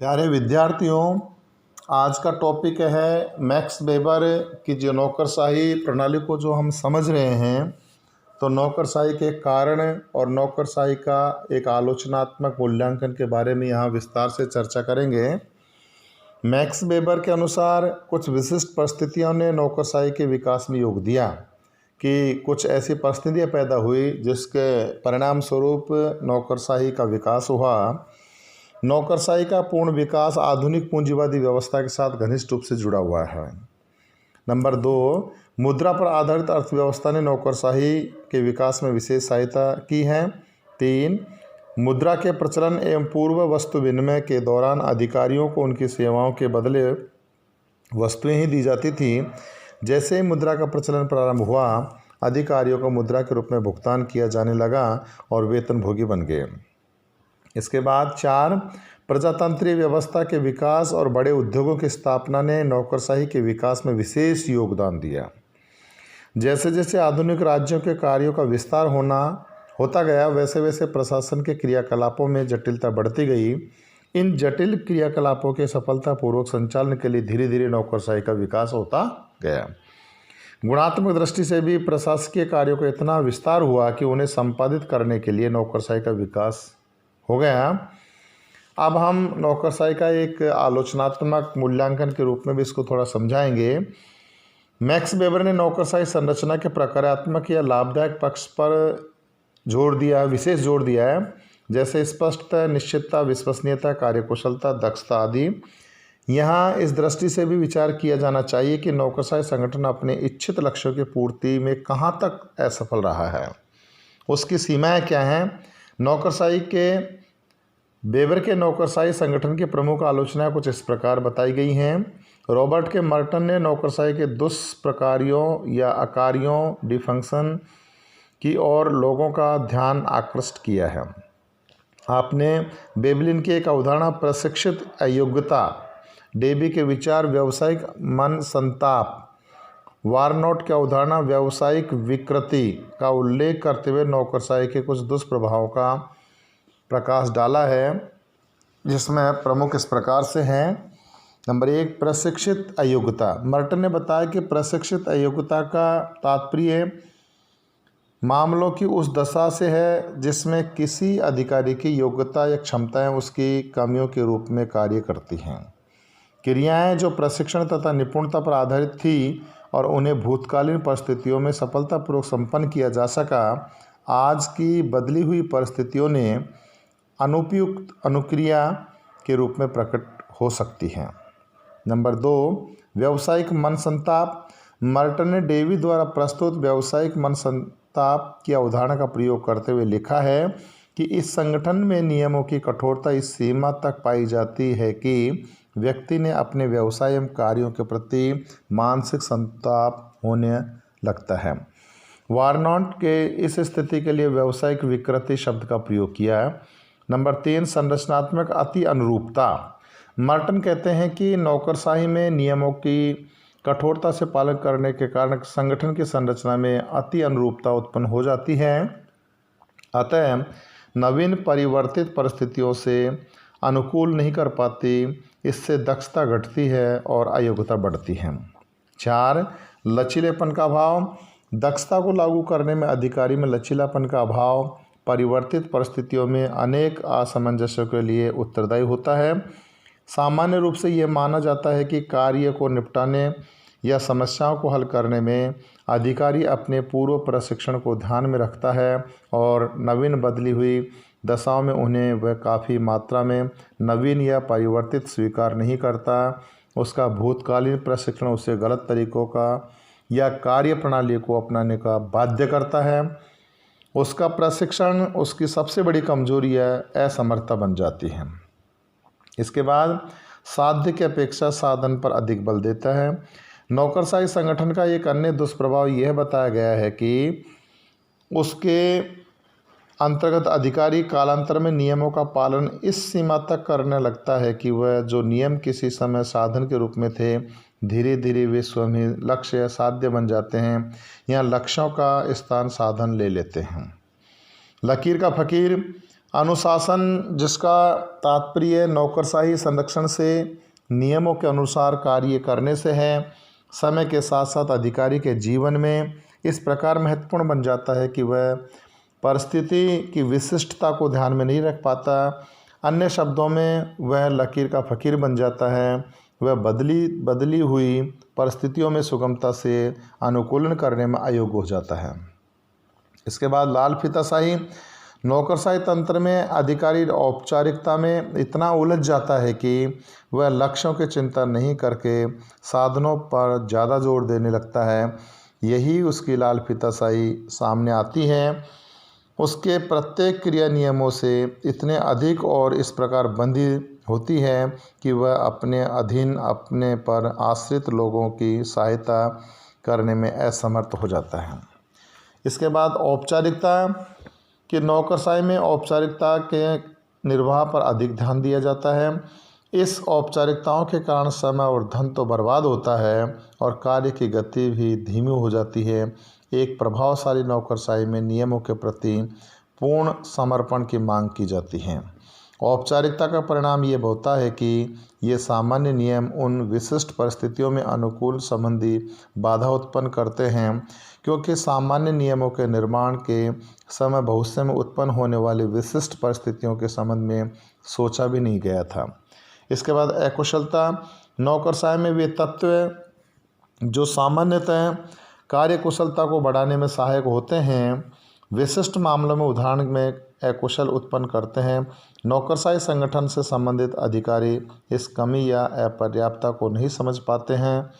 प्यारे विद्यार्थियों, आज का टॉपिक है मैक्स वेबर की जो नौकरशाही प्रणाली को जो हम समझ रहे हैं, तो नौकरशाही के कारण और नौकरशाही का एक आलोचनात्मक मूल्यांकन के बारे में यहाँ विस्तार से चर्चा करेंगे। मैक्स वेबर के अनुसार कुछ विशिष्ट परिस्थितियों ने नौकरशाही के विकास में योग दिया कि कुछ ऐसी परिस्थितियाँ पैदा हुई जिसके परिणाम स्वरूप नौकरशाही का विकास हुआ। नौकरशाही का पूर्ण विकास आधुनिक पूंजीवादी व्यवस्था के साथ घनिष्ठ रूप से जुड़ा हुआ है। नंबर 2, मुद्रा पर आधारित अर्थव्यवस्था ने नौकरशाही के विकास में विशेष सहायता की है। 3, मुद्रा के प्रचलन एवं पूर्व वस्तु विनिमय के दौरान अधिकारियों को उनकी सेवाओं के बदले वस्तुएं ही दी जाती थी। जैसे ही मुद्रा का प्रचलन प्रारंभ हुआ, अधिकारियों को मुद्रा के रूप में भुगतान किया जाने लगा और वेतनभोगी बन गए। इसके बाद 4, प्रजातंत्रीय व्यवस्था के विकास और बड़े उद्योगों की स्थापना ने नौकरशाही के विकास में विशेष योगदान दिया। जैसे जैसे आधुनिक राज्यों के कार्यों का विस्तार होता गया, वैसे वैसे प्रशासन के क्रियाकलापों में जटिलता बढ़ती गई। इन जटिल क्रियाकलापों के सफलतापूर्वक संचालन के लिए धीरे धीरे नौकरशाही का विकास होता गया। गुणात्मक दृष्टि से भी प्रशासकीय कार्यों का इतना विस्तार हुआ कि उन्हें संपादित करने के लिए नौकरशाही का विकास हो गया। अब हम नौकरशाही का एक आलोचनात्मक मूल्यांकन के रूप में भी इसको थोड़ा समझाएंगे। मैक्स वेबर ने नौकरशाही संरचना के प्रकारात्मक या लाभदायक पक्ष पर विशेष जोर दिया है, जैसे स्पष्टता, निश्चितता, विश्वसनीयता, कार्यकुशलता, दक्षता आदि। यहाँ इस दृष्टि से भी विचार किया जाना चाहिए कि नौकरशाही संगठन अपने इच्छित लक्ष्यों की पूर्ति में कहाँ तक असफल रहा है, उसकी सीमाएं क्या हैं। वेबर के नौकरशाही संगठन की प्रमुख आलोचना कुछ इस प्रकार बताई गई हैं। रॉबर्ट के मर्टन ने नौकरशाही के दुष्प्रकारियों या अकारियों डिफंक्शन की ओर लोगों का ध्यान आकृष्ट किया है। आपने बेबलिन की एक अवधारणा प्रशिक्षित अयोग्यता, डेबी के विचार व्यावसायिक मन संताप, वारनोट की अवधारणा व्यावसायिक विकृति का उल्लेख करते हुए नौकरशाही के कुछ दुष्प्रभावों का प्रकाश डाला है, जिसमें प्रमुख इस प्रकार से हैं। नंबर 1, प्रशिक्षित अयोग्यता। मर्टन ने बताया कि प्रशिक्षित अयोग्यता का तात्पर्य मामलों की उस दशा से है जिसमें किसी अधिकारी की योग्यता या क्षमताएं उसकी कमियों के रूप में कार्य करती हैं। क्रियाएं जो प्रशिक्षण तथा निपुणता पर आधारित थी और उन्हें भूतकालीन परिस्थितियों में सफलतापूर्वक संपन्न किया जा सका, आज की बदली हुई परिस्थितियों ने अनुपयुक्त अनुक्रिया के रूप में प्रकट हो सकती हैं। नंबर 2, व्यावसायिक मन संताप। मर्टन ने डेवी द्वारा प्रस्तुत व्यावसायिक मन संताप की अवधारणा का प्रयोग करते हुए लिखा है कि इस संगठन में नियमों की कठोरता इस सीमा तक पाई जाती है कि व्यक्ति ने अपने व्यवसाय एवं कार्यों के प्रति मानसिक संताप होने लगता है। वारनोट के इस स्थिति के लिए व्यावसायिक विकृति शब्द का प्रयोग किया है। नंबर 3, संरचनात्मक अति अनुरूपता। मर्टन कहते हैं कि नौकरशाही में नियमों की कठोरता से पालन करने के कारण संगठन की संरचना में अति अनुरूपता उत्पन्न हो जाती है। अतः नवीन परिवर्तित परिस्थितियों से अनुकूल नहीं कर पाती, इससे दक्षता घटती है और अयोग्यता बढ़ती है। 4, लचीलेपन का अभाव। दक्षता को लागू करने में अधिकारी में लचीलापन का अभाव परिवर्तित परिस्थितियों में अनेक असमंजस्यों के लिए उत्तरदायी होता है। सामान्य रूप से यह माना जाता है कि कार्य को निपटाने या समस्याओं को हल करने में अधिकारी अपने पूर्व प्रशिक्षण को ध्यान में रखता है और नवीन बदली हुई दशाओं में उन्हें वह काफ़ी मात्रा में नवीन या परिवर्तित स्वीकार नहीं करता। उसका भूतकालीन प्रशिक्षण उसे गलत तरीकों का या कार्य प्रणाली को अपनाने का बाध्य करता है। उसका प्रशिक्षण उसकी सबसे बड़ी कमजोरी है, असमर्थता बन जाती है। इसके बाद साध्य की अपेक्षा साधन पर अधिक बल देता है। नौकरशाही संगठन का एक अन्य दुष्प्रभाव यह बताया गया है कि उसके अंतर्गत अधिकारी कालांतर में नियमों का पालन इस सीमा तक करने लगता है कि वह जो नियम किसी समय साधन के रूप में थे, धीरे धीरे वे स्वयं ही लक्ष्य साध्य बन जाते हैं या लक्ष्यों का स्थान साधन ले लेते हैं। लकीर का फकीर। अनुशासन, जिसका तात्पर्य नौकरशाही संरक्षण से नियमों के अनुसार कार्य करने से है, समय के साथ साथ अधिकारी के जीवन में इस प्रकार महत्वपूर्ण बन जाता है कि वह परिस्थिति की विशिष्टता को ध्यान में नहीं रख पाता। अन्य शब्दों में वह लकीर का फ़कीर बन जाता है। वह बदली हुई परिस्थितियों में सुगमता से अनुकूलन करने में अयोग्य हो जाता है। इसके बाद लाल फीताशाही। नौकरशाही तंत्र में अधिकारी औपचारिकता में इतना उलझ जाता है कि वह लक्ष्यों की चिंता नहीं करके साधनों पर ज़्यादा जोर देने लगता है। यही उसकी लाल फीताशाही सामने आती है। उसके प्रत्येक क्रिया नियमों से इतने अधिक और इस प्रकार बंधी होती है कि वह अपने अधीन, अपने पर आश्रित लोगों की सहायता करने में असमर्थ हो जाता है। इसके बाद औपचारिकता कि नौकरशाही में औपचारिकता के निर्वाह पर अधिक ध्यान दिया जाता है। इस औपचारिकताओं के कारण समय और धन तो बर्बाद होता है और कार्य की गति भी धीमी हो जाती है। एक प्रभावशाली नौकरशाही में नियमों के प्रति पूर्ण समर्पण की मांग की जाती है। औपचारिकता का परिणाम ये होता है कि ये सामान्य नियम उन विशिष्ट परिस्थितियों में अनुकूल संबंधी बाधा उत्पन्न करते हैं, क्योंकि सामान्य नियमों के निर्माण के समय भविष्य में उत्पन्न होने वाली विशिष्ट परिस्थितियों के संबंध में सोचा भी नहीं गया था। इसके बाद अकुशलता। नौकरशाही में वे तत्व जो सामान्यतः कार्यकुशलता को बढ़ाने में सहायक होते हैं, विशिष्ट मामलों में उदाहरण में अकुशल उत्पन्न करते हैं। नौकरशाही संगठन से संबंधित अधिकारी इस कमी या अपर्याप्तता को नहीं समझ पाते हैं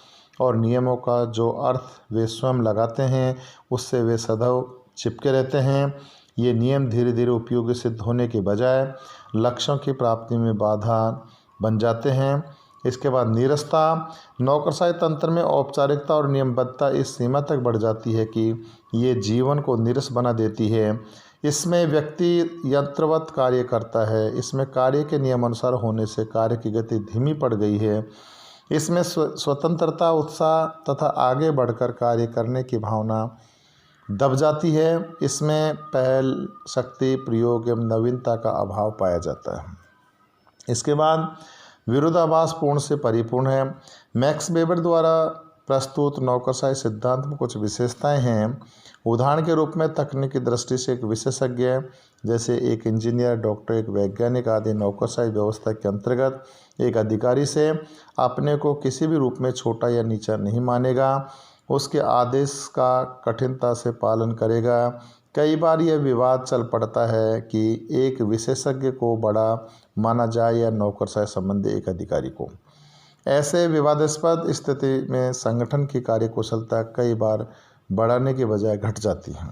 और नियमों का जो अर्थ वे स्वयं लगाते हैं उससे वे सदैव चिपके रहते हैं। ये नियम धीरे धीरे उपयोगी सिद्ध होने के बजाय लक्ष्यों की प्राप्ति में बाधा बन जाते हैं। इसके बाद नीरसता। नौकरशाही तंत्र में औपचारिकता और नियमबद्धता इस सीमा तक बढ़ जाती है कि ये जीवन को नीरस बना देती है। इसमें व्यक्ति यंत्रवत कार्य करता है। इसमें कार्य के नियमानुसार होने से कार्य की गति धीमी पड़ गई है। इसमें स्वतंत्रता, उत्साह तथा आगे बढ़कर कार्य करने की भावना दब जाती है। इसमें पहल, शक्ति प्रयोग एवं नवीनता का अभाव पाया जाता है। इसके बाद विरोधाभास पूर्ण से परिपूर्ण है। मैक्स वेबर द्वारा प्रस्तुत नौकरशाही सिद्धांत में कुछ विशेषताएं हैं। उदाहरण के रूप में तकनीकी दृष्टि से एक विशेषज्ञ जैसे एक इंजीनियर, डॉक्टर, एक वैज्ञानिक आदि नौकरशाही व्यवस्था के अंतर्गत एक अधिकारी से अपने को किसी भी रूप में छोटा या नीचा नहीं मानेगा, उसके आदेश का कठिनता से पालन करेगा। कई बार यह विवाद चल पड़ता है कि एक विशेषज्ञ को बड़ा माना जाए या नौकरशाही संबंधी एक अधिकारी को। ऐसे विवादास्पद स्थिति में संगठन की कार्यकुशलता कई बार बढ़ाने के बजाय घट जाती है।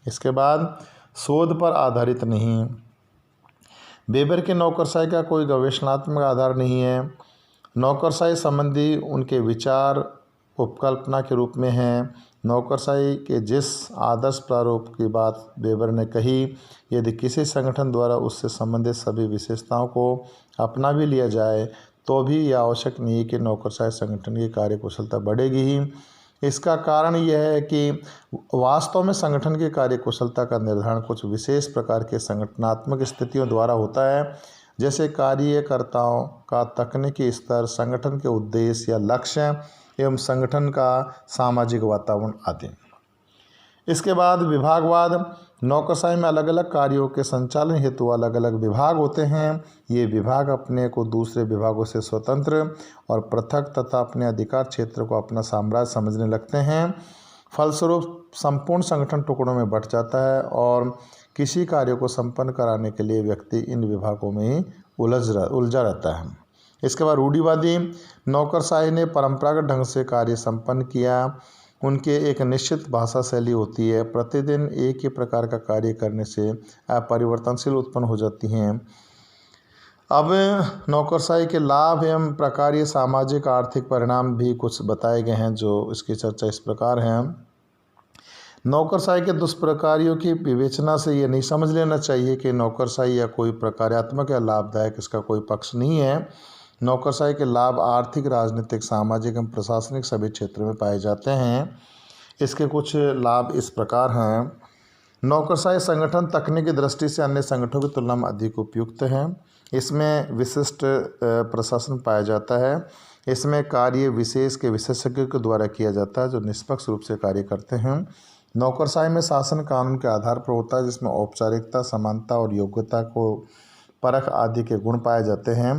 इसके बाद शोध पर आधारित नहीं। वेबर के नौकरशाही का कोई गवेषणात्मक आधार नहीं है। नौकरशाही संबंधी उनके विचार उपकल्पना के रूप में हैं। नौकरशाही के जिस आदर्श प्रारूप की बात वेबर ने कही, यदि किसी संगठन द्वारा उससे संबंधित सभी विशेषताओं को अपना भी लिया जाए तो भी यह आवश्यक नहीं है कि नौकरशाही संगठन की कार्यकुशलता बढ़ेगी ही। इसका कारण यह है कि वास्तव में संगठन की कार्यकुशलता का निर्धारण कुछ विशेष प्रकार के संगठनात्मक स्थितियों द्वारा होता है, जैसे कार्यकर्ताओं का तकनीकी स्तर, संगठन के उद्देश्य या लक्ष्य एवं संगठन का सामाजिक वातावरण आदि। इसके बाद विभागवाद। नौकरशाही में अलग अलग कार्यों के संचालन हेतु अलग अलग विभाग होते हैं। ये विभाग अपने को दूसरे विभागों से स्वतंत्र और पृथक तथा अपने अधिकार क्षेत्र को अपना साम्राज्य समझने लगते हैं। फलस्वरूप संपूर्ण संगठन टुकड़ों में बंट जाता है और किसी कार्य को संपन्न कराने के लिए व्यक्ति इन विभागों में ही उलझा रहता है। इसके बाद रूढ़िवादी। नौकरशाही ने परंपरागत ढंग से कार्य संपन्न किया। उनके एक निश्चित भाषा शैली होती है। प्रतिदिन एक ही प्रकार का कार्य करने से अपरिवर्तनशील उत्पन्न हो जाती हैं। अब नौकरशाही के लाभ एवं प्रकार्य सामाजिक आर्थिक परिणाम भी कुछ बताए गए हैं, जो इसकी चर्चा इस प्रकार है। नौकरशाही के दुष्प्रकारियों की विवेचना से ये नहीं समझ लेना चाहिए कि नौकरशाही या कोई प्रकार्यात्मक या लाभदायक इसका कोई पक्ष नहीं है। नौकरशाही के लाभ आर्थिक, राजनीतिक, सामाजिक एवं प्रशासनिक सभी क्षेत्रों में पाए जाते हैं। इसके कुछ लाभ इस प्रकार हैं। नौकरशाही संगठन तकनीकी दृष्टि से अन्य संगठनों की तुलना में अधिक उपयुक्त है। इसमें विशिष्ट प्रशासन पाया जाता है। इसमें कार्य विशेष के विशेषज्ञों के द्वारा किया जाता है जो निष्पक्ष रूप से कार्य करते हैं। नौकरशाही में शासन कानून के आधार पर होता है जिसमें औपचारिकता, समानता और योग्यता को परख आदि के गुण पाए जाते हैं।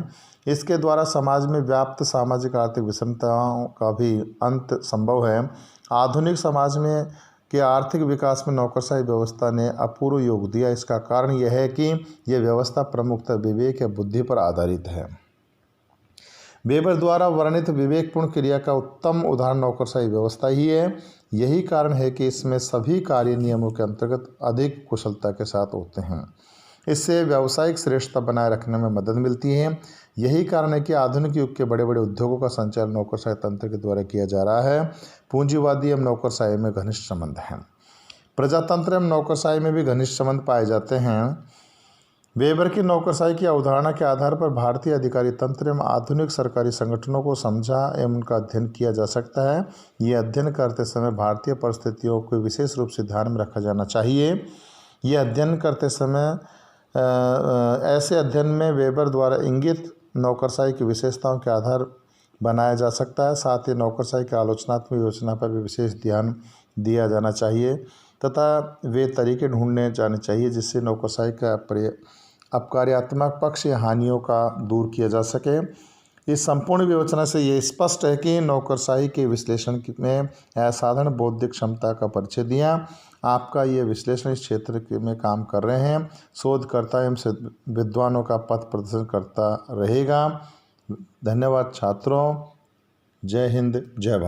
इसके द्वारा समाज में व्याप्त सामाजिक आर्थिक विषमताओं का भी अंत संभव है। आधुनिक समाज में के आर्थिक विकास में नौकरशाही व्यवस्था ने अपूर्व योग दिया। इसका कारण यह है कि यह व्यवस्था प्रमुखतः विवेक या बुद्धि पर आधारित है। वेबर द्वारा वर्णित विवेकपूर्ण क्रिया का उत्तम उदाहरण नौकरशाही व्यवस्था ही है। यही कारण है कि इसमें सभी कार्य नियमों के अंतर्गत अधिक कुशलता के साथ होते हैं। इससे व्यावसायिक श्रेष्ठता बनाए रखने में मदद मिलती है। यही कारण है कि आधुनिक युग के बड़े बड़े उद्योगों का संचालन नौकरशाही तंत्र के द्वारा किया जा रहा है। पूंजीवादी एवं नौकरशाही में घनिष्ठ संबंध हैं। प्रजातंत्र एवं नौकरशाही में भी घनिष्ठ संबंध पाए जाते हैं। वेबर की नौकरशाही की अवधारणा के आधार पर भारतीय अधिकारी तंत्र एवं आधुनिक सरकारी संगठनों को समझा एवं उनका अध्ययन किया जा सकता है। ये अध्ययन करते समय भारतीय परिस्थितियों को विशेष रूप से ध्यान में रखा जाना चाहिए। ये अध्ययन करते समय ऐसे अध्ययन में वेबर द्वारा इंगित नौकरशाही की विशेषताओं के आधार बनाया जा सकता है। साथ ही नौकरशाही की आलोचनात्मक योजना पर भी विशेष ध्यान दिया जाना चाहिए तथा वे तरीके ढूंढने जाने चाहिए जिससे नौकरशाही का अपकार्यात्मक पक्ष या हानियों का दूर किया जा सके। इस संपूर्ण विवेचना से ये स्पष्ट है कि नौकरशाही के विश्लेषण में असाधारण बौद्धिक क्षमता का परिचय दिया। आपका ये विश्लेषण इस क्षेत्र में काम कर रहे हैं शोधकर्ता एवं विद्वानों का पथ प्रदर्शन करता रहेगा। धन्यवाद छात्रों। जय हिंद, जय भारत।